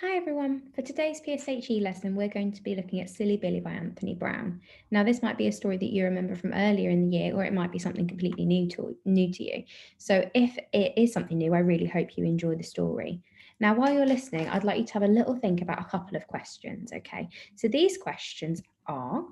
Hi everyone. For today's PSHE lesson, we're going to be looking at Silly Billy by Anthony Brown. Now, this might be a story that you remember from earlier in the year, or it might be something completely new to you. So if it is something new, I really hope you enjoy the story. Now, while you're listening, I'd like you to have a little think about a couple of questions, okay? So these questions are,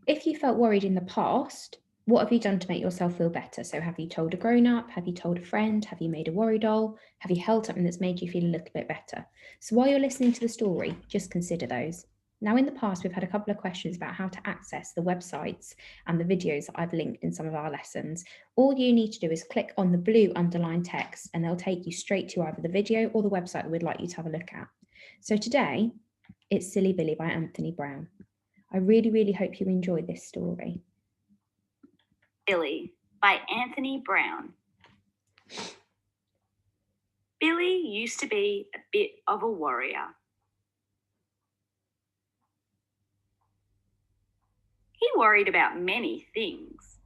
if you felt worried in the past, what have you done to make yourself feel better? So have you told a grown-up? Have you told a friend? Have you made a worry doll? Have you held something that's made you feel a little bit better? So while you're listening to the story, just consider those. Now, in the past, we've had a couple of questions about how to access the websites and the videos that I've linked in some of our lessons. All you need to do is click on the blue underlined text and they'll take you straight to either the video or the website that we'd like you to have a look at. So today, it's Silly Billy by Anthony Brown. I really, really hope you enjoy this story. Billy by Anthony Brown. Billy used to be a bit of a warrior. He worried about many things.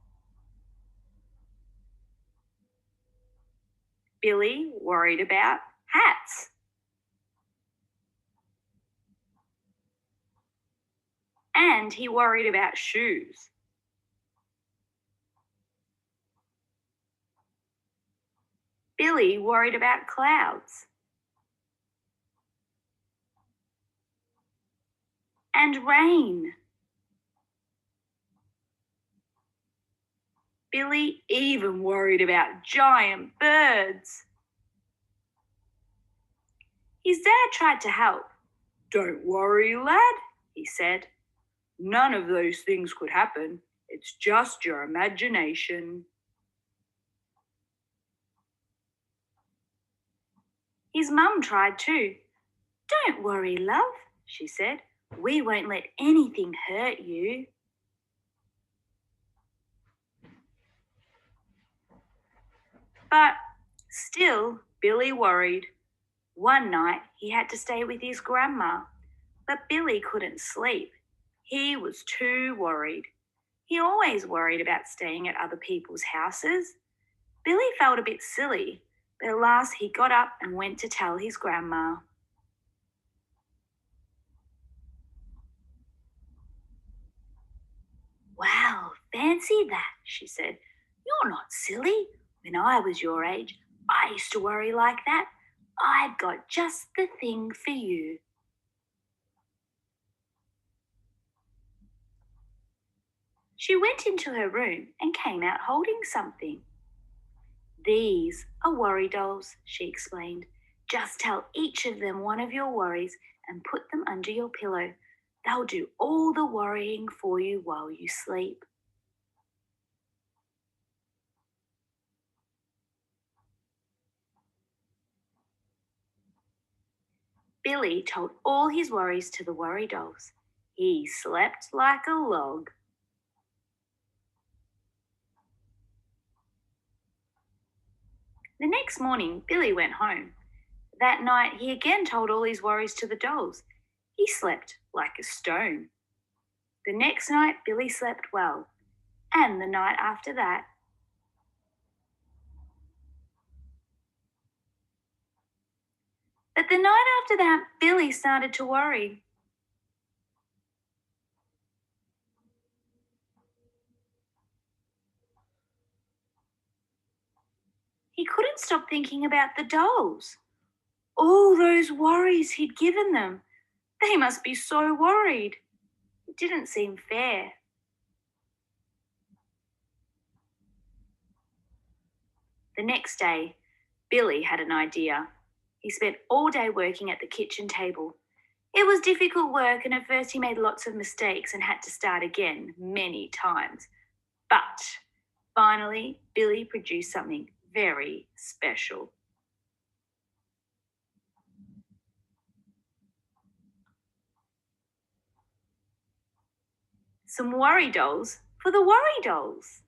Billy worried about hats. And he worried about shoes. Billy worried about clouds. And rain. Billy even worried about giant birds. His dad tried to help. "Don't worry, lad," he said. "None of those things could happen. It's just your imagination." His mum tried too. "Don't worry, love," she said. "We won't let anything hurt you." But still, Billy worried. One night he had to stay with his grandma, but Billy couldn't sleep. He was too worried. He always worried about staying at other people's houses. Billy felt a bit silly, but at last he got up and went to tell his grandma. "Wow, fancy that," she said. "You're not silly. When I was your age, I used to worry like that. I've got just the thing for you." She went into her room and came out holding something. "These are worry dolls," she explained. "Just tell each of them one of your worries and put them under your pillow. They'll do all the worrying for you while you sleep." Billy told all his worries to the worry dolls. He slept like a log. The next morning, Billy went home. That night, he again told all his worries to the dolls. He slept like a stone. The next night, Billy slept well, and the night after that. But the night after that, Billy started to worry. He couldn't stop thinking about the dolls. All those worries he'd given them. They must be so worried. It didn't seem fair. The next day, Billy had an idea. He spent all day working at the kitchen table. It was difficult work, and at first he made lots of mistakes and had to start again many times. But finally, Billy produced something very special. Some worry dolls for the worry dolls.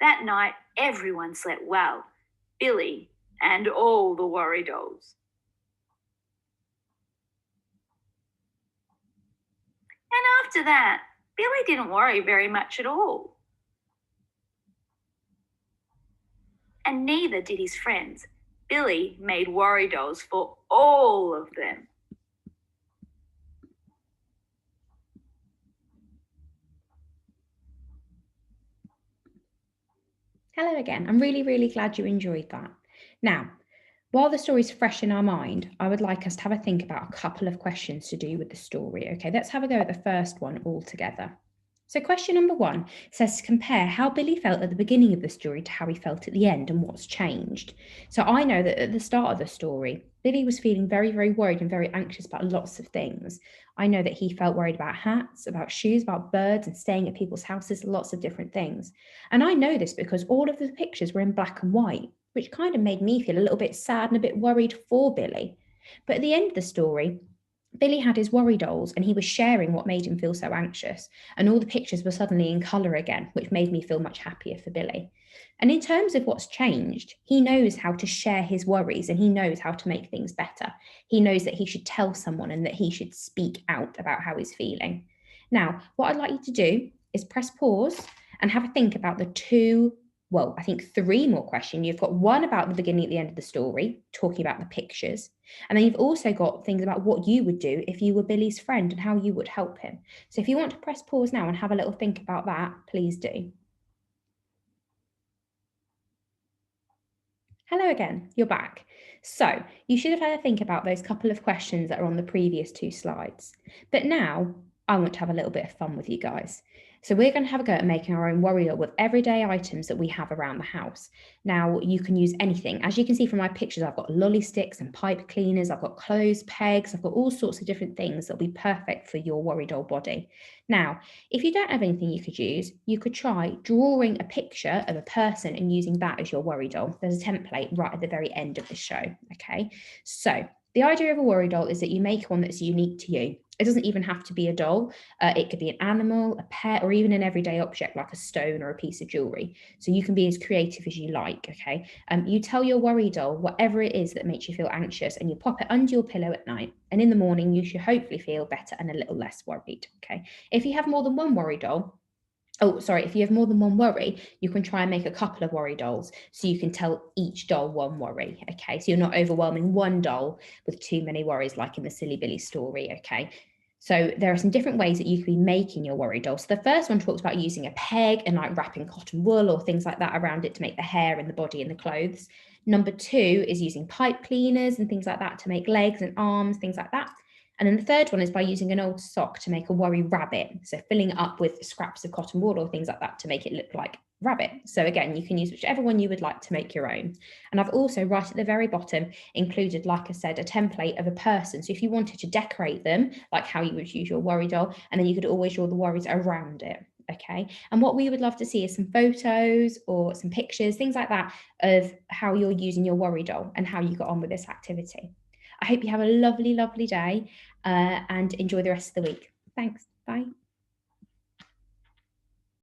That night, everyone slept well. Billy and all the worry dolls. And after that, Billy didn't worry very much at all. And neither did his friends. Billy made worry dolls for all of them. Hello again. I'm really, really glad you enjoyed that. Now, while the story's fresh in our mind, I would like us to have a think about a couple of questions to do with the story. Okay, let's have a go at the first one all together. So question number 1 says to compare how Billy felt at the beginning of the story to how he felt at the end and what's changed. So I know that at the start of the story, Billy was feeling very, very worried and very anxious about lots of things. I know that he felt worried about hats, about shoes, about birds and staying at people's houses, lots of different things. And I know this because all of the pictures were in black and white, which kind of made me feel a little bit sad and a bit worried for Billy. But at the end of the story, Billy had his worry dolls and he was sharing what made him feel so anxious. And all the pictures were suddenly in colour again, which made me feel much happier for Billy. And in terms of what's changed, he knows how to share his worries and he knows how to make things better. He knows that he should tell someone and that he should speak out about how he's feeling. Now, what I'd like you to do is press pause and have a think about the I think 3 more questions. You've got one about the beginning at the end of the story, talking about the pictures. And then you've also got things about what you would do if you were Billy's friend and how you would help him. So if you want to press pause now and have a little think about that, please do. Hello again, you're back. So you should have had a think about those couple of questions that are on the previous 2 slides. But now I want to have a little bit of fun with you guys. So we're going to have a go at making our own worry doll with everyday items that we have around the house. Now you can use anything. As you can see from my pictures, I've got lolly sticks and pipe cleaners, I've got clothes pegs, I've got all sorts of different things that'll be perfect for your worry doll body. Now, if you don't have anything you could use, you could try drawing a picture of a person and using that as your worry doll. There's a template right at the very end of the show, okay? So the idea of a worry doll is that you make one that's unique to you. It doesn't even have to be a doll. It could be an animal, a pet, or even an everyday object like a stone or a piece of jewelry. So you can be as creative as you like, okay? You tell your worry doll whatever it is that makes you feel anxious and you pop it under your pillow at night. And in the morning, you should hopefully feel better and a little less worried, okay? If you have more than one worry doll, if you have more than one worry, you can try and make a couple of worry dolls so you can tell each doll one worry, okay? So you're not overwhelming one doll with too many worries like in the Silly Billy story, okay? So there are some different ways that you could be making your worry doll. So the first one talks about using a peg and like wrapping cotton wool or things like that around it to make the hair and the body and the clothes. Number 2 is using pipe cleaners and things like that to make legs and arms, things like that. And then the third one is by using an old sock to make a worry rabbit. So filling it up with scraps of cotton wool or things like that to make it look like rabbit. So again, you can use whichever one you would like to make your own. And I've also right at the very bottom included, like I said, a template of a person. So if you wanted to decorate them, like how you would use your worry doll, and then you could always draw the worries around it. Okay. And what we would love to see is some photos or some pictures, things like that, of how you're using your worry doll and how you got on with this activity. I hope you have a lovely, lovely day and enjoy the rest of the week. Thanks. Bye.